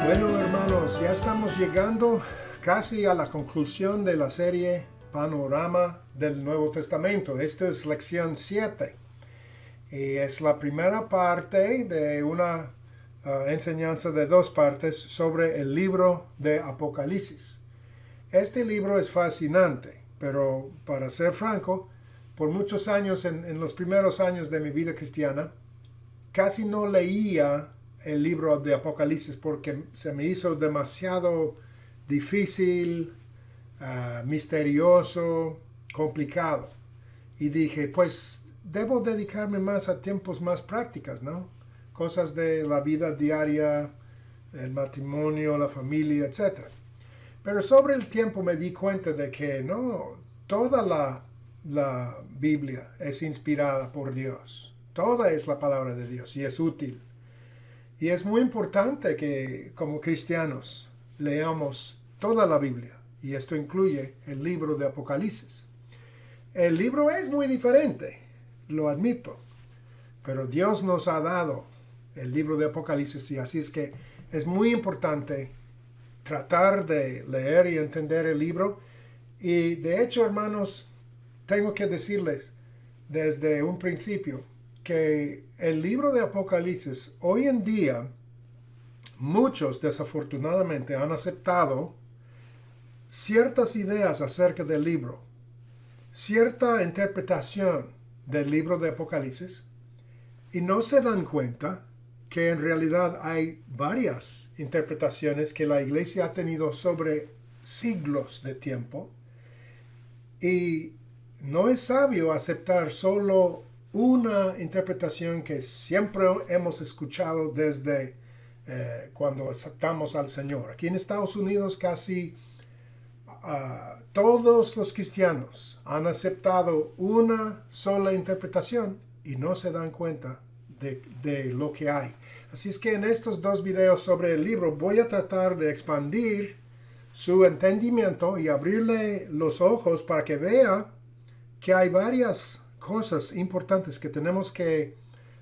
Bueno, hermanos, ya estamos llegando casi a la conclusión de la serie Panorama del Nuevo Testamento. Esta es lección 7 y es la primera parte de una enseñanza de 2 partes sobre el libro de Apocalipsis. Este libro es fascinante, pero para ser franco, por muchos años, en los primeros años de mi vida cristiana, casi no leía el libro de Apocalipsis porque se me hizo demasiado difícil, misterioso, complicado. Y dije, pues debo dedicarme más a tiempos más prácticas, ¿no? Cosas de la vida diaria, el matrimonio, la familia, etc. Pero sobre el tiempo me di cuenta de que no, toda la Biblia es inspirada por Dios. Toda es la palabra de Dios y es útil. Y es muy importante que como cristianos leamos toda la Biblia. Y esto incluye el libro de Apocalipsis. El libro es muy diferente, lo admito. Pero Dios nos ha dado el libro de Apocalipsis y así es que es muy importante tratar de leer y entender el libro. Y de hecho, hermanos, tengo que decirles desde un principio que el libro de Apocalipsis, hoy en día, muchos desafortunadamente han aceptado ciertas ideas acerca del libro, cierta interpretación del libro de Apocalipsis, y no se dan cuenta que en realidad hay varias interpretaciones que la iglesia ha tenido sobre siglos de tiempo, y no es sabio aceptar solo una interpretación que siempre hemos escuchado desde cuando aceptamos al Señor. Aquí en Estados Unidos casi todos los cristianos han aceptado una sola interpretación y no se dan cuenta de lo que hay. Así es que en estos 2 videos sobre el libro voy a tratar de expandir su entendimiento y abrirle los ojos para que vea que hay varias cosas importantes que tenemos que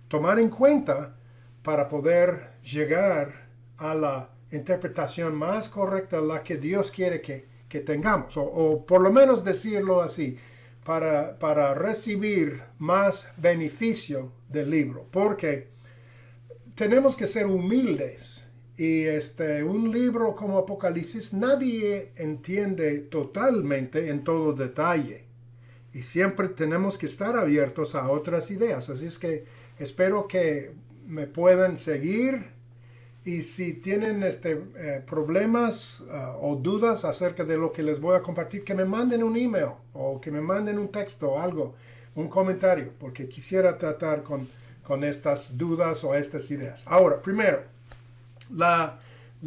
tomar en cuenta para poder llegar a la interpretación más correcta, la que Dios quiere que tengamos, o por lo menos decirlo así, para recibir más beneficio del libro, porque tenemos que ser humildes. Y un libro como Apocalipsis nadie entiende totalmente en todo detalle. Y siempre tenemos que estar abiertos a otras ideas. Así es que espero que me puedan seguir. Y si tienen problemas o dudas acerca de lo que les voy a compartir, que me manden un email o que me manden un texto o algo, un comentario, porque quisiera tratar con estas dudas o estas ideas. Ahora, primero,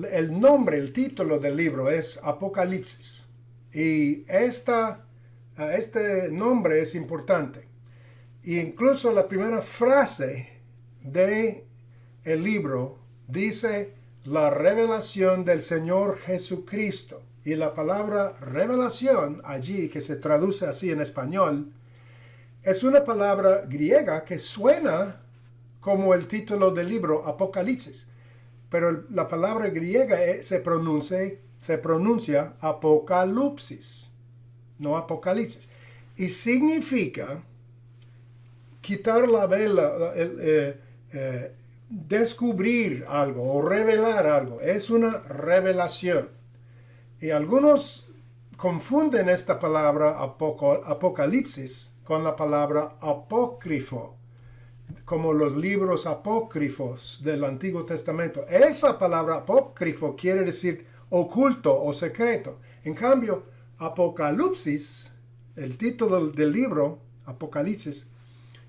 el nombre, el título del libro es Apocalipsis. Y este nombre es importante. E incluso la primera frase del libro dice la revelación del Señor Jesucristo. Y la palabra revelación allí, que se traduce así en español, es una palabra griega que suena como el título del libro Apocalipsis. Pero la palabra griega se pronuncia Apocalipsis, no Apocalipsis. Y significa quitar la vela, descubrir algo o revelar algo. Es una revelación. Y algunos confunden esta palabra Apocalipsis con la palabra apócrifo, como los libros apócrifos del Antiguo Testamento. Esa palabra apócrifo quiere decir oculto o secreto. En cambio, Apocalipsis, el título del libro, Apocalipsis,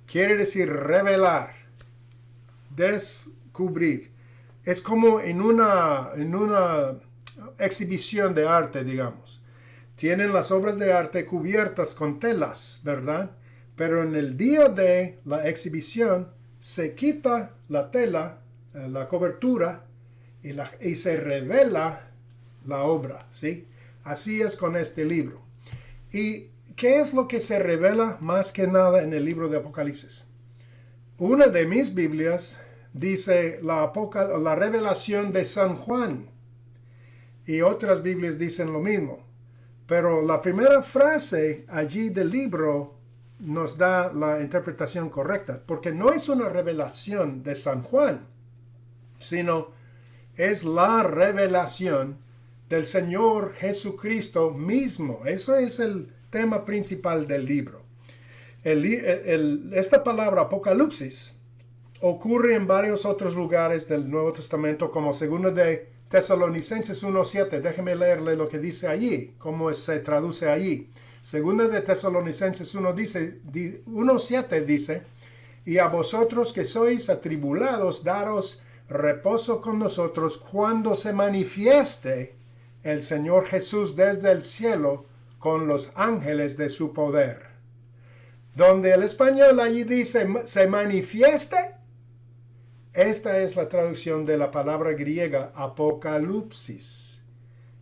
quiere decir revelar, descubrir. Es como en una exhibición de arte, digamos. Tienen las obras de arte cubiertas con telas, ¿verdad? Pero en el día de la exhibición se quita la tela, la cobertura, y se revela la obra, ¿sí? Así es con este libro. ¿Y qué es lo que se revela más que nada en el libro de Apocalipsis? Una de mis Biblias dice la revelación de San Juan y otras Biblias dicen lo mismo. Pero la primera frase allí del libro nos da la interpretación correcta, porque no es una revelación de San Juan, sino es la revelación del Señor Jesucristo mismo. Eso es el tema principal del libro. Esta palabra Apocalipsis ocurre en varios otros lugares del Nuevo Testamento, como segundo de Tesalonicenses 1:7. Déjeme leerle lo que dice allí, cómo se traduce allí. Segunda de Tesalonicenses 1:7 dice, y a vosotros que sois atribulados, daros reposo con nosotros cuando se manifieste el Señor Jesús desde el cielo con los ángeles de su poder. Donde el español allí dice, se manifieste, esta es la traducción de la palabra griega apocalipsis.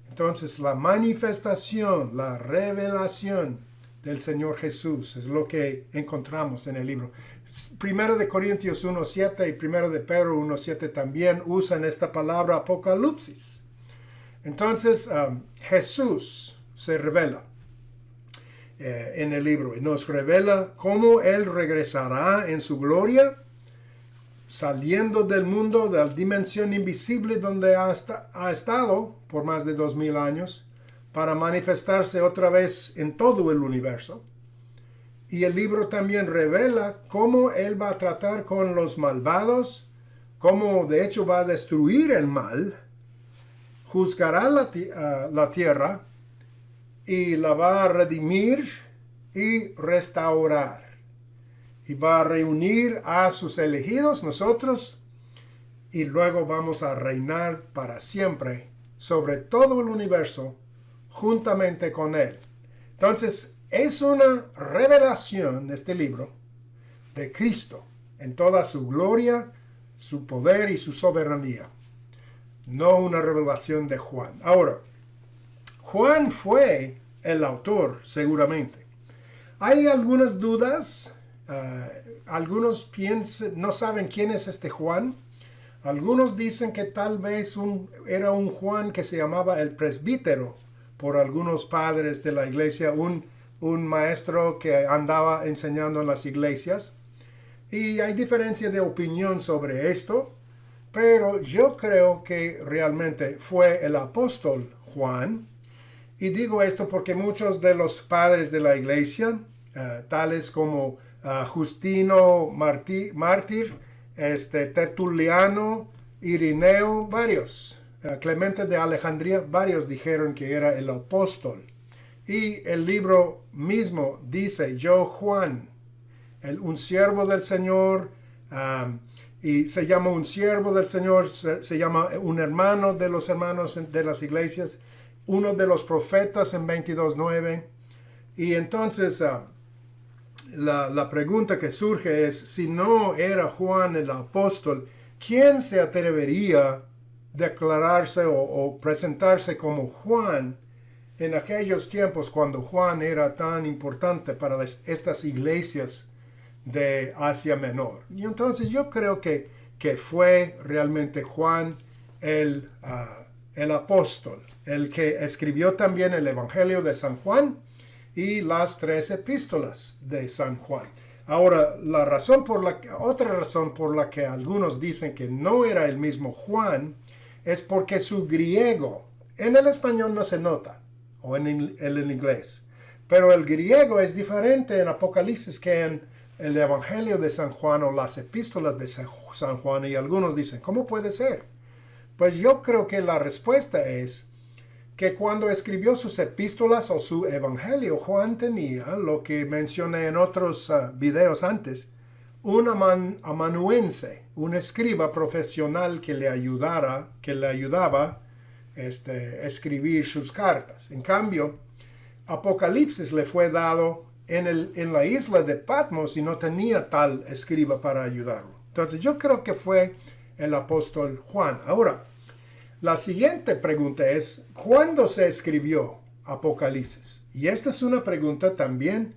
Entonces, la manifestación, la revelación del Señor Jesús es lo que encontramos en el libro. Primero de Corintios 1:7 y primero de Pedro 1:7 también usan esta palabra apocalipsis. Entonces, Jesús se revela en el libro y nos revela cómo Él regresará en su gloria, saliendo del mundo, de la dimensión invisible donde ha estado por más de 2000 años, para manifestarse otra vez en todo el universo. Y el libro también revela cómo Él va a tratar con los malvados, cómo de hecho va a destruir el mal, juzgará la tierra y la va a redimir y restaurar. Y va a reunir a sus elegidos, nosotros, y luego vamos a reinar para siempre sobre todo el universo juntamente con Él. Entonces, es una revelación, este libro, de Cristo en toda su gloria, su poder y su soberanía. No una revelación de Juan. Ahora, Juan fue el autor, seguramente. Hay algunas dudas. Algunos no saben quién es este Juan. Algunos dicen que tal vez era un Juan que se llamaba el presbítero por algunos padres de la iglesia, un maestro que andaba enseñando en las iglesias. Y hay diferencia de opinión sobre esto, pero yo creo que realmente fue el apóstol Juan. Y digo esto porque muchos de los padres de la iglesia, tales como Justino Mártir, Tertuliano, Irineo, varios, Clemente de Alejandría, varios dijeron que era el apóstol. Y el libro mismo dice, yo Juan, un siervo del Señor, y se llama un siervo del Señor, se llama un hermano de los hermanos de las iglesias, uno de los profetas en 22:9. Y entonces la pregunta que surge es, si no era Juan el apóstol, ¿quién se atrevería a declararse o presentarse como Juan en aquellos tiempos cuando Juan era tan importante para estas iglesias de Asia Menor? Y entonces yo creo que fue realmente Juan el apóstol, el que escribió también el Evangelio de San Juan y las 3 epístolas de San Juan. Ahora, otra razón por la que algunos dicen que no era el mismo Juan es porque su griego, en el español no se nota, o en el inglés, pero el griego es diferente en Apocalipsis que en el Evangelio de San Juan o las epístolas de San Juan, y algunos dicen, ¿cómo puede ser? Pues yo creo que la respuesta es que cuando escribió sus epístolas o su evangelio, Juan tenía, lo que mencioné en otros videos antes, un amanuense, un escriba profesional que le ayudaba a escribir sus cartas. En cambio, Apocalipsis le fue dado en la isla de Patmos y no tenía tal escriba para ayudarlo. Entonces yo creo que fue el apóstol Juan. Ahora, la siguiente pregunta es, ¿cuándo se escribió Apocalipsis? Y esta es una pregunta también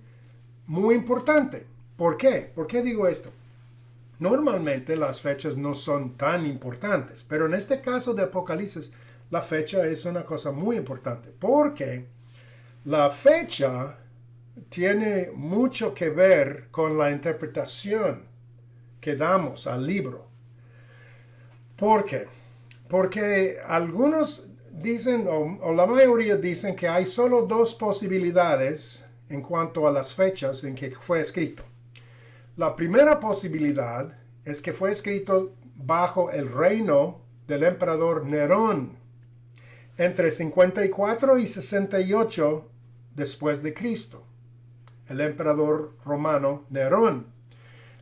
muy importante. ¿Por qué? ¿Por qué digo esto? Normalmente las fechas no son tan importantes, pero en este caso de Apocalipsis, la fecha es una cosa muy importante, porque la fecha tiene mucho que ver con la interpretación que damos al libro. ¿Por qué? Porque algunos dicen, o la mayoría dicen que hay solo dos posibilidades en cuanto a las fechas en que fue escrito. La primera posibilidad es que fue escrito bajo el reino del emperador Nerón entre 54 y 68 después de Cristo, el emperador romano Nerón.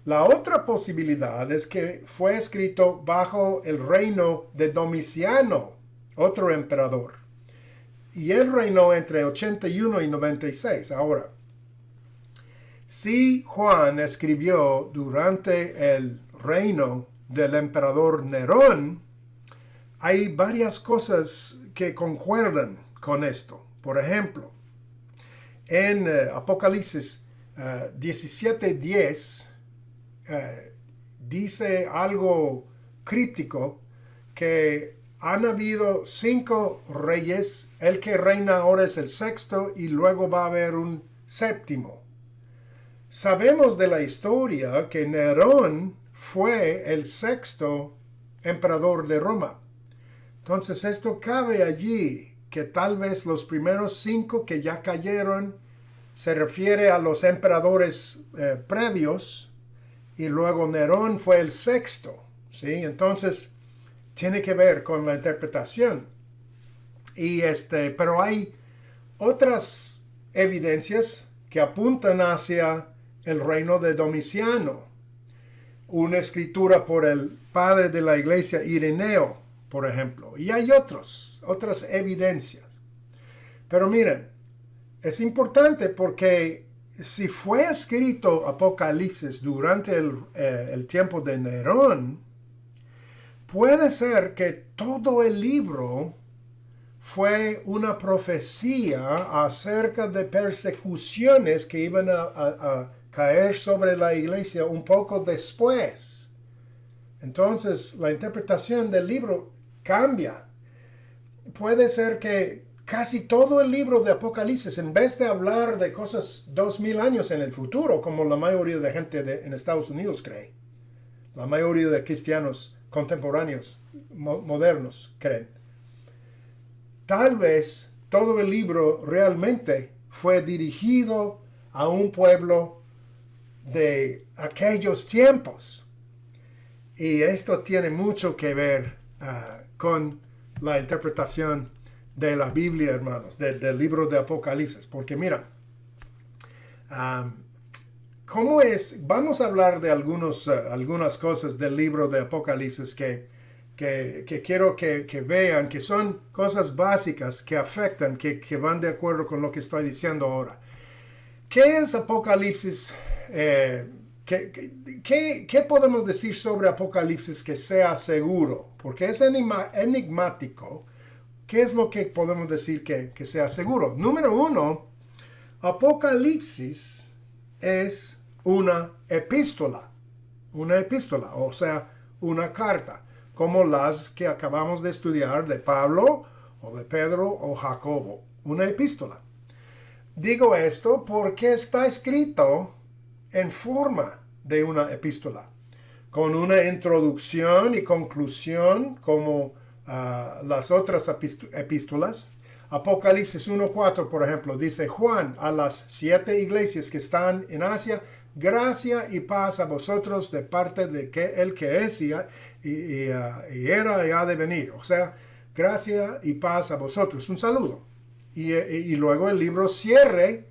La otra posibilidad es que fue escrito bajo el reino de Domiciano, otro emperador, y él reinó entre 81 y 96. Ahora, si Juan escribió durante el reino del emperador Nerón, hay varias cosas que concuerdan con esto. Por ejemplo, en Apocalipsis 17:10 dice algo críptico, que han habido 5 reyes, el que reina ahora es el sexto y luego va a haber un séptimo. Sabemos de la historia que Nerón fue el sexto emperador de Roma. Entonces esto cabe allí, que tal vez los primeros 5 que ya cayeron se refiere a los emperadores previos, y luego Nerón fue el sexto, ¿sí? Entonces tiene que ver con la interpretación. Pero hay otras evidencias que apuntan hacia el reino de Domiciano. Una escritura por el padre de la iglesia, Ireneo, por ejemplo. Y hay otras evidencias. Pero miren, es importante porque si fue escrito Apocalipsis durante el tiempo de Nerón, puede ser que todo el libro fue una profecía acerca de persecuciones que iban a caer sobre la iglesia un poco después. Entonces, la interpretación del libro cambia. Puede ser que casi todo el libro de Apocalipsis, en vez de hablar de cosas 2000 años en el futuro, como la mayoría de gente en Estados Unidos cree, la mayoría de cristianos contemporáneos, modernos, creen, tal vez todo el libro realmente fue dirigido a un pueblo de aquellos tiempos. Y esto tiene mucho que ver con la interpretación de la Biblia, hermanos, del libro de Apocalipsis. Porque mira, ¿cómo es? Vamos a hablar de algunas cosas del libro de Apocalipsis que quiero que vean, que son cosas básicas que afectan, que van de acuerdo con lo que estoy diciendo ahora. ¿Qué es Apocalipsis? ¿Qué podemos decir sobre Apocalipsis que sea seguro? Porque es enigmático. ¿Qué es lo que podemos decir que sea seguro? Número 1, Apocalipsis es una epístola, o sea, una carta, como las que acabamos de estudiar de Pablo o de Pedro o Jacobo, una epístola. Digo esto porque está escrito en forma de una epístola, con una introducción y conclusión como las otras epístolas. Apocalipsis 1:4, por ejemplo, dice: Juan, a las 7 iglesias que están en Asia, gracia y paz a vosotros de parte de el que es y era y ha de venir. O sea, gracia y paz a vosotros. Un saludo. Y luego el libro cierre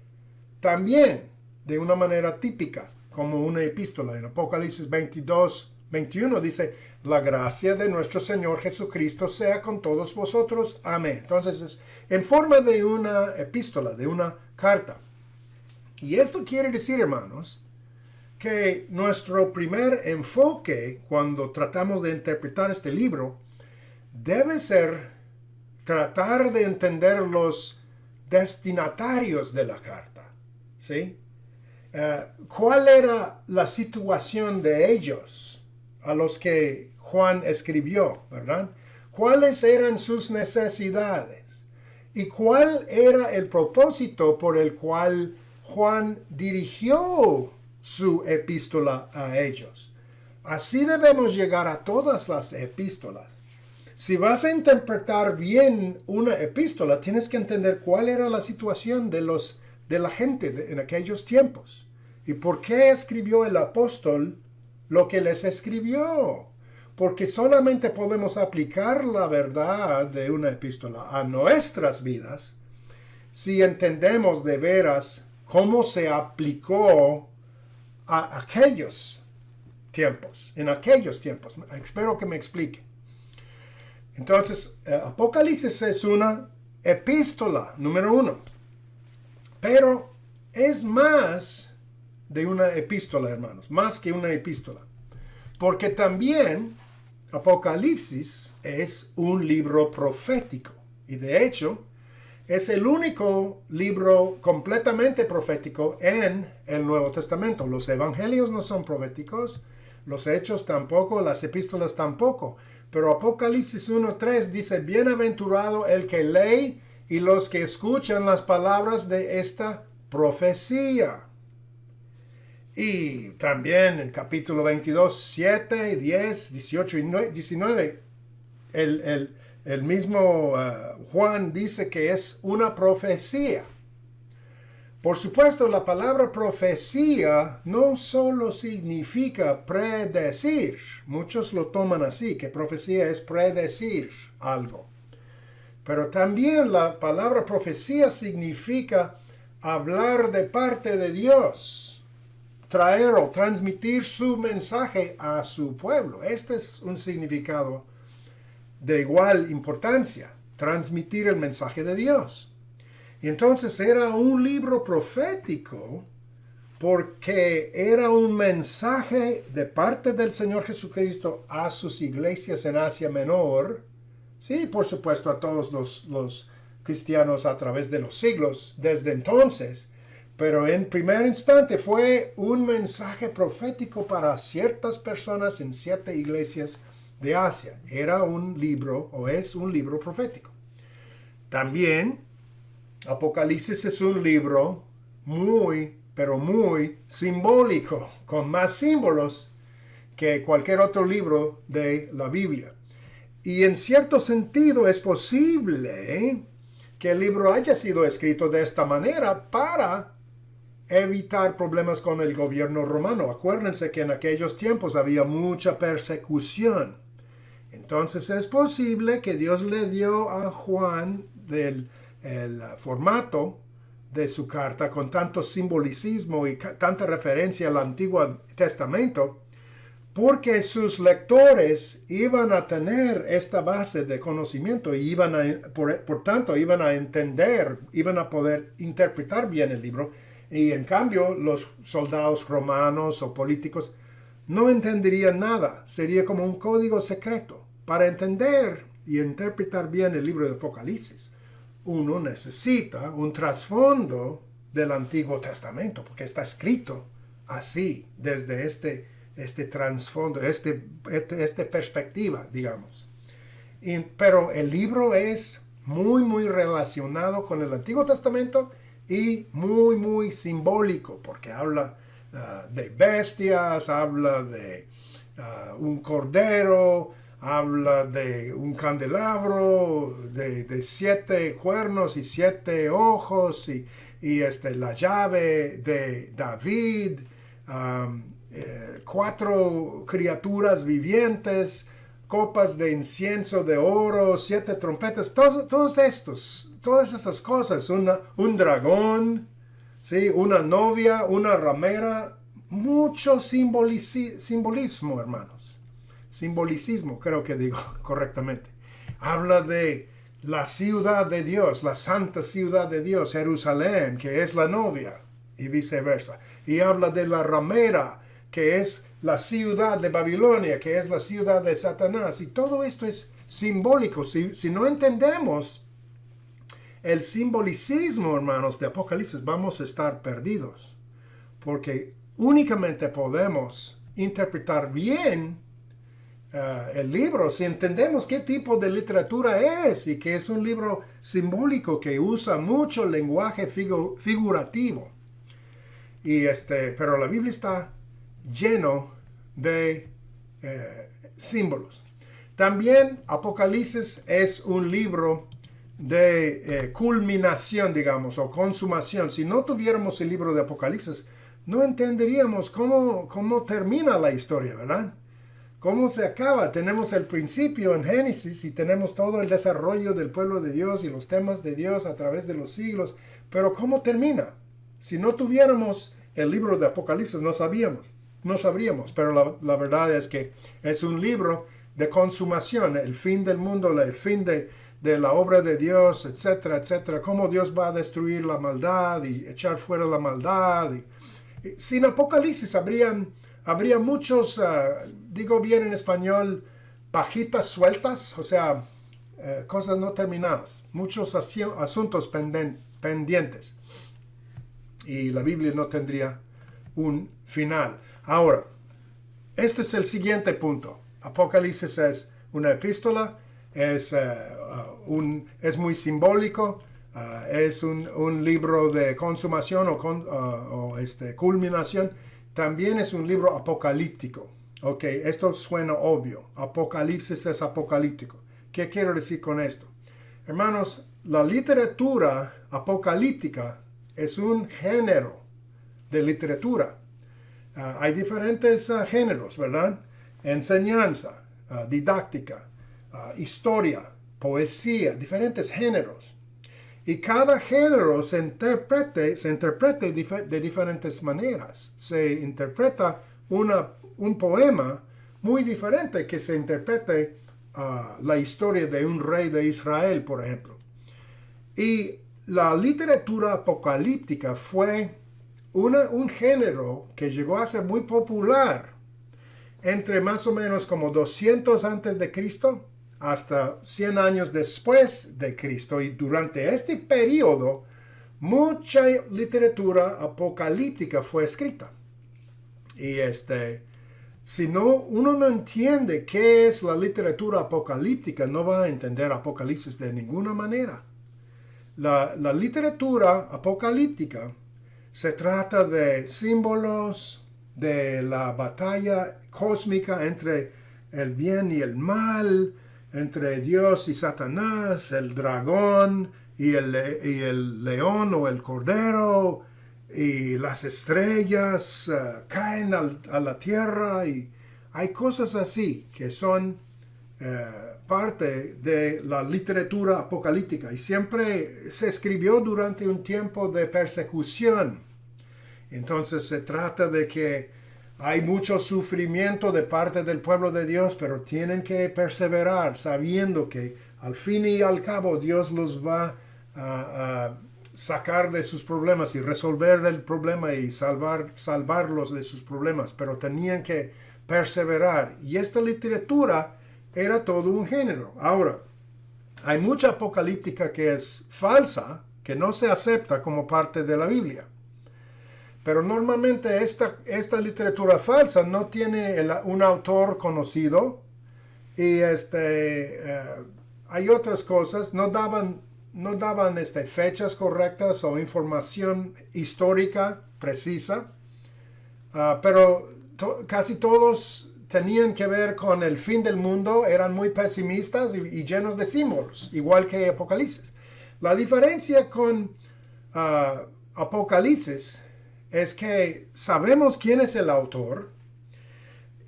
también de una manera típica, como una epístola. En Apocalipsis 22:21 dice: la gracia de nuestro Señor Jesucristo sea con todos vosotros. Amén. Entonces es en forma de una epístola, de una carta. Y esto quiere decir, hermanos, que nuestro primer enfoque cuando tratamos de interpretar este libro debe ser tratar de entender los destinatarios de la carta, ¿sí? ¿Cuál era la situación de ellos a los que Juan escribió, verdad? cuáles eran sus necesidades y cuál era el propósito por el cual Juan dirigió su epístola a ellos. Así debemos llegar a todas las epístolas. Si vas a interpretar bien una epístola, tienes que entender cuál era la situación de la gente en aquellos tiempos y por qué escribió el apóstol lo que les escribió. Porque solamente podemos aplicar la verdad de una epístola a nuestras vidas si entendemos de veras cómo se aplicó a aquellos tiempos, en aquellos tiempos. Espero que me explique. Entonces, Apocalipsis es una epístola, número 1. Pero es más de una epístola, hermanos, más que una epístola. Porque también Apocalipsis es un libro profético. Y de hecho, es el único libro completamente profético en el Nuevo Testamento. Los evangelios no son proféticos, los hechos tampoco, las epístolas tampoco. Pero Apocalipsis 1:3 dice, bienaventurado el que lee y los que escuchan las palabras de esta profecía. Y también en capítulo 22, 7, 10, 18 y 19, el mismo Juan dice que es una profecía. Por supuesto, la palabra profecía no solo significa predecir. Muchos lo toman así, que profecía es predecir algo. Pero también la palabra profecía significa hablar de parte de Dios, traer o transmitir su mensaje a su pueblo. Este es un significado de igual importancia, transmitir el mensaje de Dios. Y entonces era un libro profético porque era un mensaje de parte del Señor Jesucristo a sus iglesias en Asia Menor. Sí, por supuesto a todos los cristianos a través de los siglos desde entonces. Pero en primer instante fue un mensaje profético para ciertas personas en 7 iglesias de Asia. Era un libro o es un libro profético. También Apocalipsis es un libro pero muy simbólico, con más símbolos que cualquier otro libro de la Biblia. Y en cierto sentido es posible que el libro haya sido escrito de esta manera para evitar problemas con el gobierno romano. Acuérdense que en aquellos tiempos había mucha persecución. Entonces es posible que Dios le dio a Juan el formato de su carta con tanto simbolicismo y tanta referencia al Antiguo Testamento, porque sus lectores iban a tener esta base de conocimiento y por tanto iban a entender, iban a poder interpretar bien el libro, y en cambio los soldados romanos o políticos no entenderían nada. Sería como un código secreto. Para entender y interpretar bien el libro de Apocalipsis, uno necesita un trasfondo del Antiguo Testamento, porque está escrito así, desde este trasfondo, esta perspectiva, digamos. Pero el libro es muy relacionado con el Antiguo Testamento y muy simbólico, porque habla de bestias, habla de un cordero, habla de un candelabro, de 7 cuernos y 7 ojos, y la llave de David, 4 criaturas vivientes, copas de incienso de oro, 7 trompetas, todas esas cosas, un dragón, ¿sí? Una novia, una ramera, mucho simbolismo, hermanos. Simbolicismo, creo que digo correctamente. Habla de la ciudad de Dios, la santa ciudad de Dios, Jerusalén, que es la novia, y viceversa. Y habla de la ramera, que es la ciudad de Babilonia, que es la ciudad de Satanás. Y todo esto es simbólico. Si no entendemos el simbolicismo, hermanos, de Apocalipsis, vamos a estar perdidos. Porque únicamente podemos interpretar bien el libro, si entendemos qué tipo de literatura es y que es un libro simbólico que usa mucho lenguaje figurativo. Pero la Biblia está lleno de símbolos. También Apocalipsis es un libro de culminación, digamos, o consumación. Si no tuviéramos el libro de Apocalipsis, no entenderíamos cómo termina la historia, ¿verdad? ¿Cómo se acaba? Tenemos el principio en Génesis y tenemos todo el desarrollo del pueblo de Dios y los temas de Dios a través de los siglos. Pero ¿cómo termina? Si no tuviéramos el libro de Apocalipsis, no sabríamos. Pero la verdad es que es un libro de consumación, el fin del mundo, el fin de la obra de Dios, etcétera, etcétera. Cómo Dios va a destruir la maldad y echar fuera la maldad. Sin Apocalipsis habría muchos, digo bien en español, pajitas sueltas, o sea, cosas no terminadas, muchos asuntos pendientes. Y la Biblia no tendría un final. Ahora, este es el siguiente punto. Apocalipsis es una epístola, es muy simbólico, es un libro de consumación o culminación. También es un libro apocalíptico. Ok, esto suena obvio. Apocalipsis es apocalíptico. ¿Qué quiero decir con esto? Hermanos, la literatura apocalíptica es un género de literatura. Hay diferentes géneros, ¿verdad? Enseñanza, didáctica, historia, poesía, diferentes géneros. Y cada género se interpreta de diferentes maneras. Se interpreta un poema muy diferente que se interprete la historia de un rey de Israel, por ejemplo. Y la literatura apocalíptica fue un género que llegó a ser muy popular entre más o menos como 200 antes de Cristo hasta 100 años después de Cristo. Y durante este periodo, mucha literatura apocalíptica fue escrita. Y si uno no entiende qué es la literatura apocalíptica, no va a entender Apocalipsis de ninguna manera. La literatura apocalíptica se trata de símbolos de la batalla cósmica entre el bien y el mal, entre Dios y Satanás, el dragón y el león o el cordero, y las estrellas caen a la tierra, y hay cosas así que son parte de la literatura apocalíptica, y siempre se escribió durante un tiempo de persecución. Entonces se trata de que hay mucho sufrimiento de parte del pueblo de Dios, pero tienen que perseverar sabiendo que al fin y al cabo Dios los va a sacar de sus problemas y resolver el problema y salvarlos de sus problemas, pero tenían que perseverar. Y esta literatura era todo un género. Ahora, hay mucha apocalíptica que es falsa, que no se acepta como parte de la Biblia. Pero normalmente esta literatura falsa no tiene un autor conocido, y hay otras cosas, no daban fechas correctas o información histórica precisa, pero casi todos tenían que ver con el fin del mundo, eran muy pesimistas y llenos de símbolos, igual que Apocalipsis. La diferencia con Apocalipsis es que sabemos quién es el autor,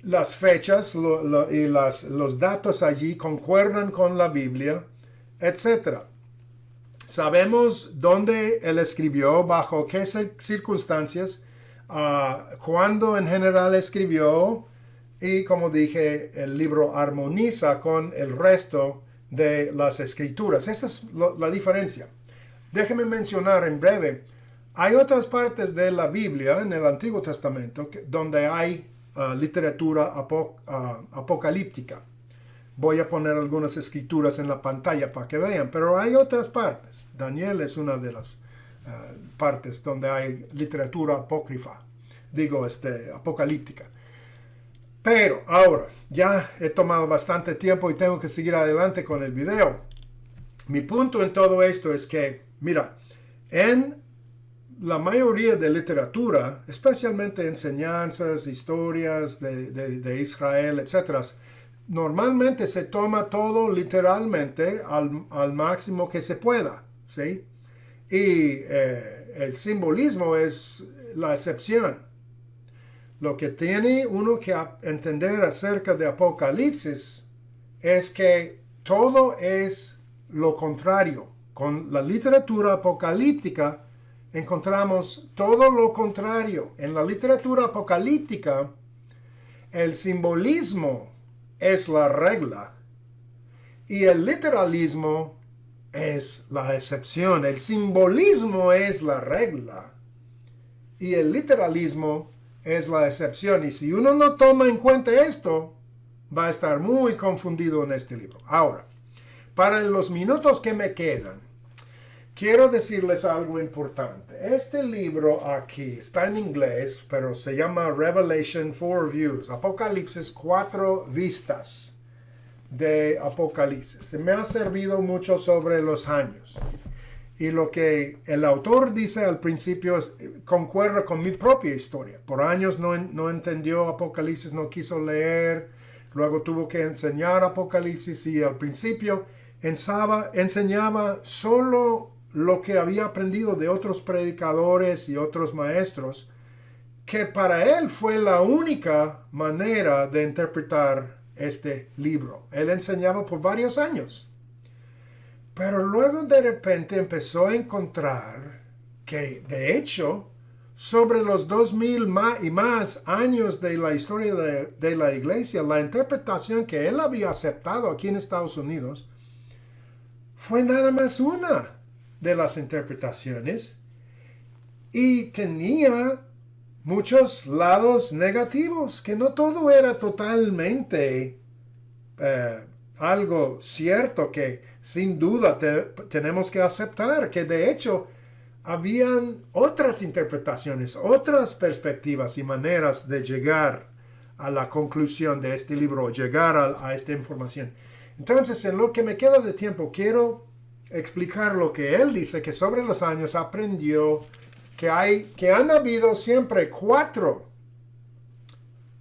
las fechas y los datos allí concuerdan con la Biblia, etc. Sabemos dónde él escribió, bajo qué circunstancias, cuándo en general escribió, y como dije, el libro armoniza con el resto de las escrituras. Esa es la diferencia. Déjeme mencionar en breve. Hay otras partes de la Biblia en el Antiguo Testamento donde hay literatura apocalíptica. Voy a poner algunas escrituras en la pantalla para que vean, pero hay otras partes. Daniel es una de las partes donde hay literatura apócrifa, apocalíptica. Pero ahora, ya he tomado bastante tiempo y tengo que seguir adelante con el video. Mi punto en todo esto es que, mira, en la mayoría de literatura, especialmente enseñanzas, historias de Israel, etc., normalmente se toma todo literalmente al máximo que se pueda, ¿sí? Y el simbolismo es la excepción. Lo que tiene uno que entender acerca de Apocalipsis es que todo es lo contrario. Con la literatura apocalíptica encontramos todo lo contrario. En la literatura apocalíptica, el simbolismo es la regla y el literalismo es la excepción. El simbolismo es la regla y el literalismo es la excepción. Y si uno no toma en cuenta esto, va a estar muy confundido en este libro. Ahora, para los minutos que me quedan, quiero decirles algo importante. Este libro aquí está en inglés, pero se llama Revelation 4 Views, Apocalipsis 4 vistas de Apocalipsis. Se me ha servido mucho sobre los años. Y lo que el autor dice al principio concuerda con mi propia historia. Por años no entendió Apocalipsis, no quiso leer, luego tuvo que enseñar Apocalipsis y al principio enseñaba solo lo que había aprendido de otros predicadores y otros maestros, que para él fue la única manera de interpretar este libro. Él enseñaba por varios años. Pero luego de repente empezó a encontrar que, de hecho, sobre los 2000 y más años de la historia de la iglesia, la interpretación que él había aceptado aquí en Estados Unidos fue nada más una de las interpretaciones y tenía muchos lados negativos, que no todo era totalmente algo cierto que sin duda tenemos que aceptar, que de hecho habían otras interpretaciones, otras perspectivas y maneras de llegar a la conclusión de este libro, llegar a esta información. Entonces, en lo que me queda de tiempo, quiero explicar lo que él dice, que sobre los años aprendió que han habido siempre 4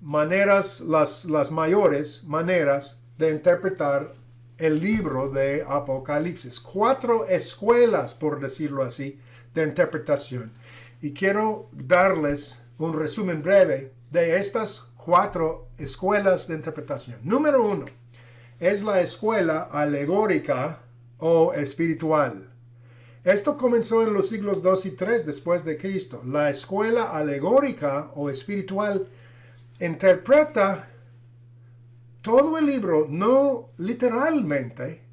maneras, las mayores maneras de interpretar el libro de Apocalipsis. 4 escuelas, por decirlo así, de interpretación. Y quiero darles un resumen breve de estas 4 escuelas de interpretación. Número 1 es la escuela alegórica o espiritual. Esto comenzó en los siglos 2 y 3 después de Cristo. La escuela alegórica o espiritual interpreta todo el libro no literalmente,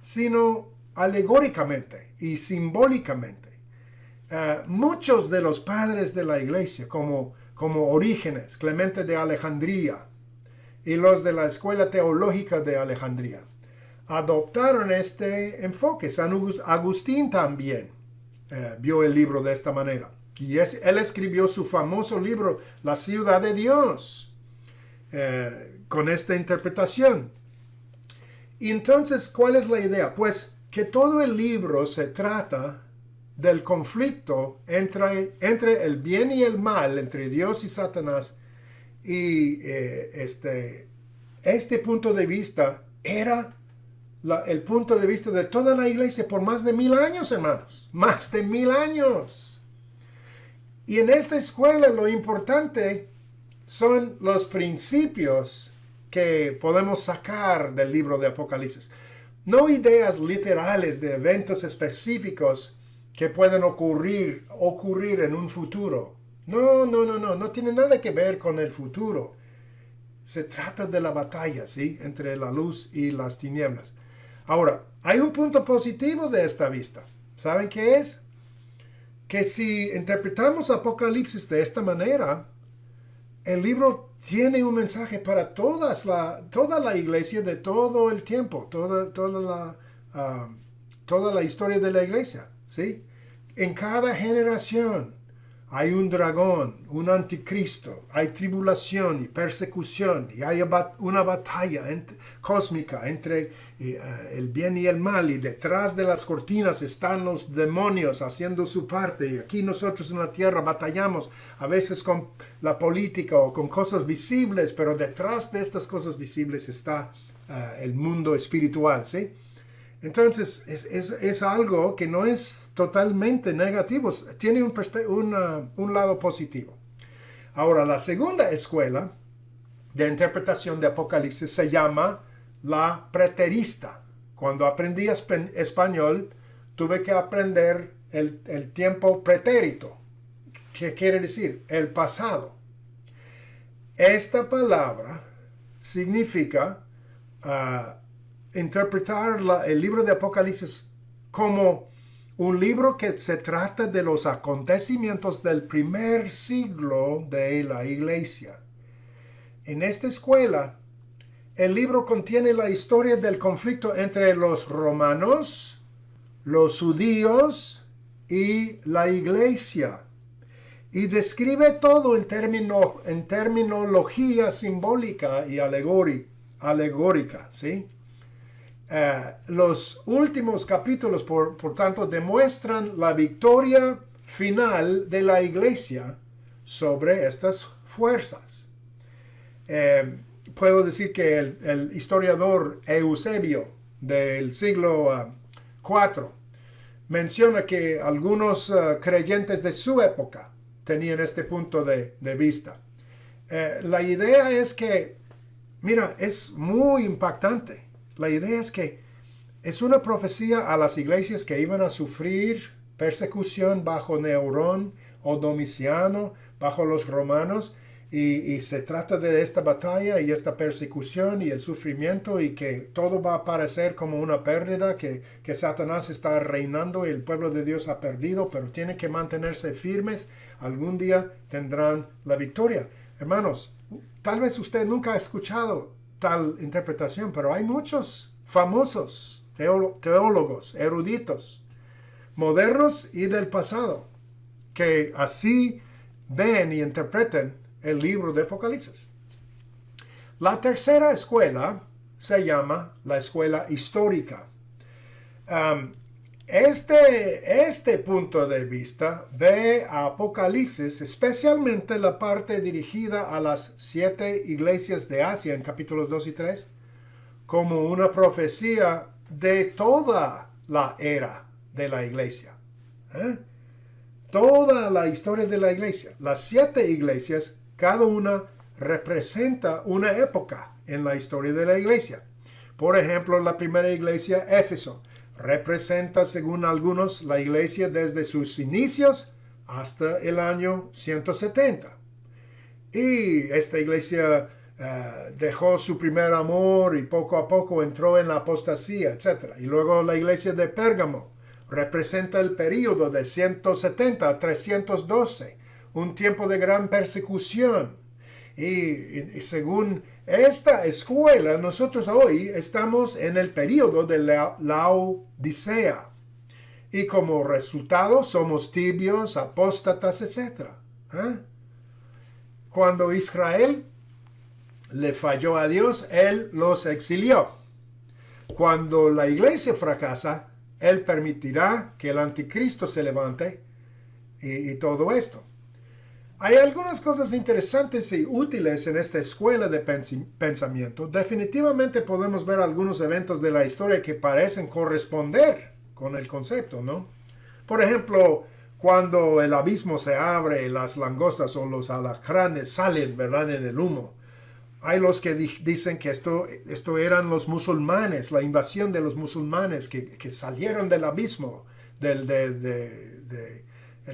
sino alegóricamente y simbólicamente. Muchos de los padres de la iglesia, como Orígenes, Clemente de Alejandría y los de la escuela teológica de Alejandría, adoptaron este enfoque. San Agustín también vio el libro de esta manera. Y él escribió su famoso libro, La ciudad de Dios, con esta interpretación. Y entonces, ¿cuál es la idea? Pues que todo el libro se trata del conflicto entre el bien y el mal, entre Dios y Satanás. Y este punto de vista era el punto de vista de toda la iglesia por más de 1000 años, hermanos. Más de 1000 años. Y en esta escuela lo importante son los principios que podemos sacar del libro de Apocalipsis. No ideas literales de eventos específicos que pueden ocurrir en un futuro. No tiene nada que ver con el futuro. Se trata de la batalla, ¿sí? Entre la luz y las tinieblas. Ahora, hay un punto positivo de esta vista. ¿Saben qué es? Que si interpretamos Apocalipsis de esta manera, el libro tiene un mensaje para toda la iglesia de todo el tiempo, toda la historia de la iglesia, ¿sí? En cada generación, hay un dragón, un anticristo, hay tribulación y persecución, y hay una batalla cósmica entre el bien y el mal, y detrás de las cortinas están los demonios haciendo su parte, y aquí nosotros en la tierra batallamos a veces con la política o con cosas visibles, pero detrás de estas cosas visibles está el mundo espiritual, ¿sí? Entonces, es algo que no es totalmente negativo, tiene un lado positivo. Ahora, la segunda escuela de interpretación de Apocalipsis se llama la preterista. Cuando aprendí español, tuve que aprender el tiempo pretérito, que quiere decir el pasado. Esta palabra significa interpretar el libro de Apocalipsis como un libro que se trata de los acontecimientos del primer siglo de la iglesia. En esta escuela, el libro contiene la historia del conflicto entre los romanos, los judíos y la iglesia, y describe todo en terminología simbólica y alegórica, ¿sí? Los últimos capítulos, por tanto, demuestran la victoria final de la iglesia sobre estas fuerzas. Puedo decir que el historiador Eusebio del siglo IV menciona que algunos creyentes de su época tenían este punto de vista. La idea es que, mira, es muy impactante. La idea es que es una profecía a las iglesias que iban a sufrir persecución bajo Nerón o Domiciano, bajo los romanos, y se trata de esta batalla y esta persecución y el sufrimiento, y que todo va a parecer como una pérdida, que Satanás está reinando y el pueblo de Dios ha perdido, pero tienen que mantenerse firmes. Algún día tendrán la victoria. Hermanos, tal vez usted nunca ha escuchado tal interpretación, pero hay muchos famosos teólogos, eruditos, modernos y del pasado, que así ven y interpretan el libro de Apocalipsis. La tercera escuela se llama la escuela histórica. Este punto de vista ve a Apocalipsis, especialmente la parte dirigida a las 7 iglesias de Asia en capítulos 2 y 3, como una profecía de toda la era de la iglesia. Toda la historia de la iglesia. Las 7 iglesias, cada una representa una época en la historia de la iglesia. Por ejemplo, la primera iglesia, Éfeso, representa, según algunos, la iglesia desde sus inicios hasta el año 170. Y esta iglesia dejó su primer amor y poco a poco entró en la apostasía, etc. Y luego la iglesia de Pérgamo representa el período de 170 a 312, un tiempo de gran persecución. Y según esta escuela, nosotros hoy estamos en el período de la Odisea. Y como resultado somos tibios, apóstatas, etc. Cuando Israel le falló a Dios, Él los exilió. Cuando la iglesia fracasa, Él permitirá que el anticristo se levante y todo esto. Hay algunas cosas interesantes y útiles en esta escuela de pensamiento. Definitivamente podemos ver algunos eventos de la historia que parecen corresponder con el concepto, ¿no? Por ejemplo, cuando el abismo se abre, las langostas o los alacranes salen, ¿verdad?, en el humo. Hay los que dicen que esto eran los musulmanes, la invasión de los musulmanes que salieron del abismo, el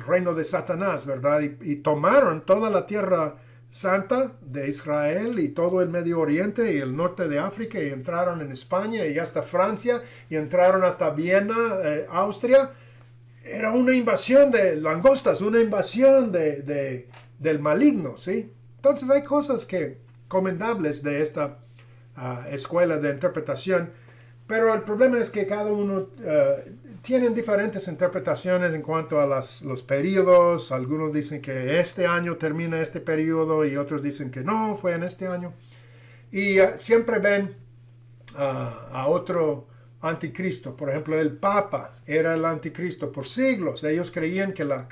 reino de Satanás, ¿verdad? Y tomaron toda la tierra santa de Israel y todo el Medio Oriente y el norte de África, y entraron en España y hasta Francia, y entraron hasta Viena, Austria. Era una invasión de langostas, una invasión del maligno, ¿sí? Entonces hay cosas comendables de esta escuela de interpretación, pero el problema es que cada uno tienen diferentes interpretaciones en cuanto a los periodos. Algunos dicen que este año termina este periodo y otros dicen que no, fue en este año. Y siempre ven a otro anticristo. Por ejemplo, el Papa era el anticristo por siglos. Ellos creían que la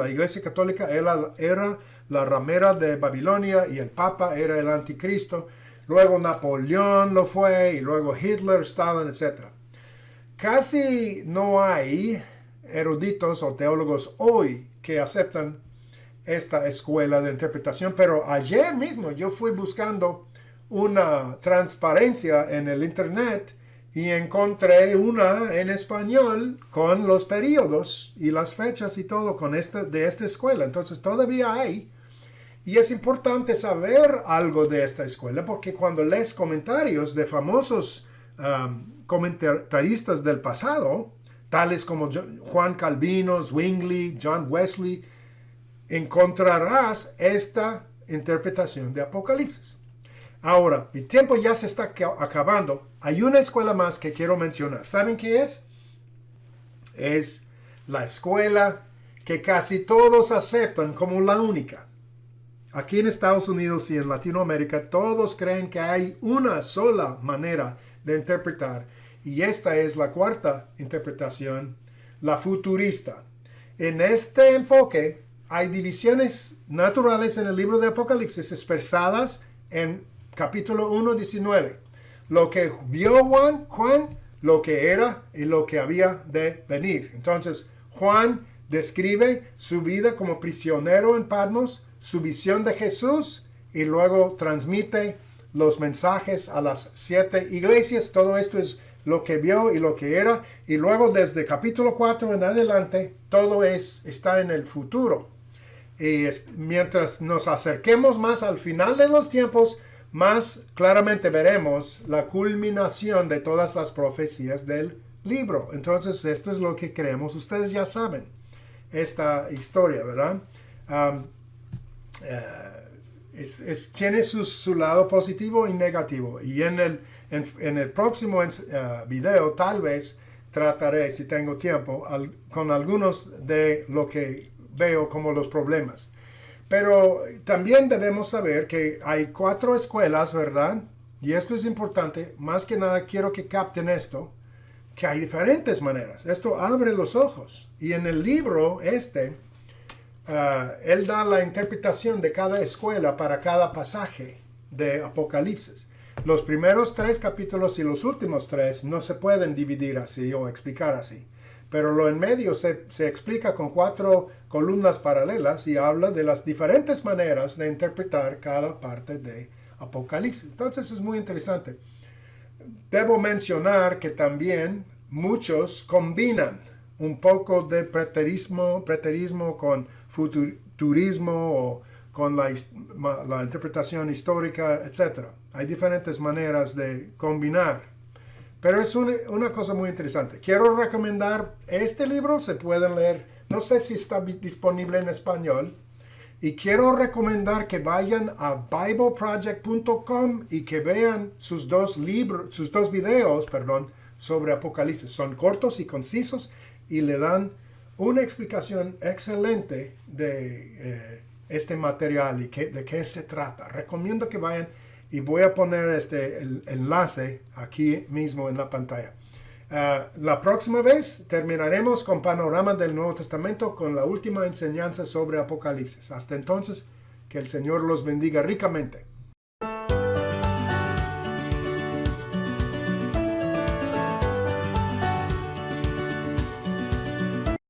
Iglesia Católica era la ramera de Babilonia y el Papa era el anticristo. Luego Napoleón lo fue y luego Hitler, Stalin, etc. Casi no hay eruditos o teólogos hoy que aceptan esta escuela de interpretación, pero ayer mismo yo fui buscando una transparencia en el internet y encontré una en español con los periodos y las fechas y todo de esta escuela. Entonces todavía hay. Y es importante saber algo de esta escuela porque cuando lees comentarios de famosos comentaristas del pasado, tales como Juan Calvino, Zwingli, John Wesley, encontrarás esta interpretación de Apocalipsis. Ahora, mi tiempo ya se está acabando. Hay una escuela más que quiero mencionar. ¿Saben qué es? Es la escuela que casi todos aceptan como la única. Aquí en Estados Unidos y en Latinoamérica todos creen que hay una sola manera de interpretar y esta es la cuarta interpretación, la futurista. En este enfoque hay divisiones naturales en el libro de Apocalipsis expresadas en capítulo 1:19. Lo que vio Juan, lo que era y lo que había de venir. Entonces Juan describe su vida como prisionero en Patmos, su visión de Jesús y luego transmite los mensajes a las 7 iglesias. Todo esto es lo que vio y lo que era. Y luego desde capítulo 4 en adelante, todo está en el futuro. Y mientras nos acerquemos más al final de los tiempos, más claramente veremos la culminación de todas las profecías del libro. Entonces, esto es lo que creemos. Ustedes ya saben esta historia, ¿verdad? Tiene su lado positivo y negativo. Y en el próximo video tal vez trataré, si tengo tiempo, con algunos de lo que veo como los problemas. Pero también debemos saber que hay 4 escuelas, ¿verdad? Y esto es importante. Más que nada quiero que capten esto, que hay diferentes maneras. Esto abre los ojos. Y en el libro él da la interpretación de cada escuela para cada pasaje de Apocalipsis. Los primeros 3 capítulos y los últimos 3 no se pueden dividir así o explicar así. Pero lo en medio se explica con 4 columnas paralelas y habla de las diferentes maneras de interpretar cada parte de Apocalipsis. Entonces es muy interesante. Debo mencionar que también muchos combinan un poco de preterismo con futurismo o con la interpretación histórica, etc. Hay diferentes maneras de combinar. Pero es una cosa muy interesante. Quiero recomendar este libro, se pueden leer, no sé si está disponible en español. Y quiero recomendar que vayan a bibleproject.com y que vean sus dos videos, sobre Apocalipsis. Son cortos y concisos y le dan una explicación excelente de este material y de qué se trata. Recomiendo que vayan y voy a poner el enlace aquí mismo en la pantalla. La próxima vez terminaremos con panorama del Nuevo Testamento con la última enseñanza sobre Apocalipsis. Hasta entonces, que el Señor los bendiga ricamente.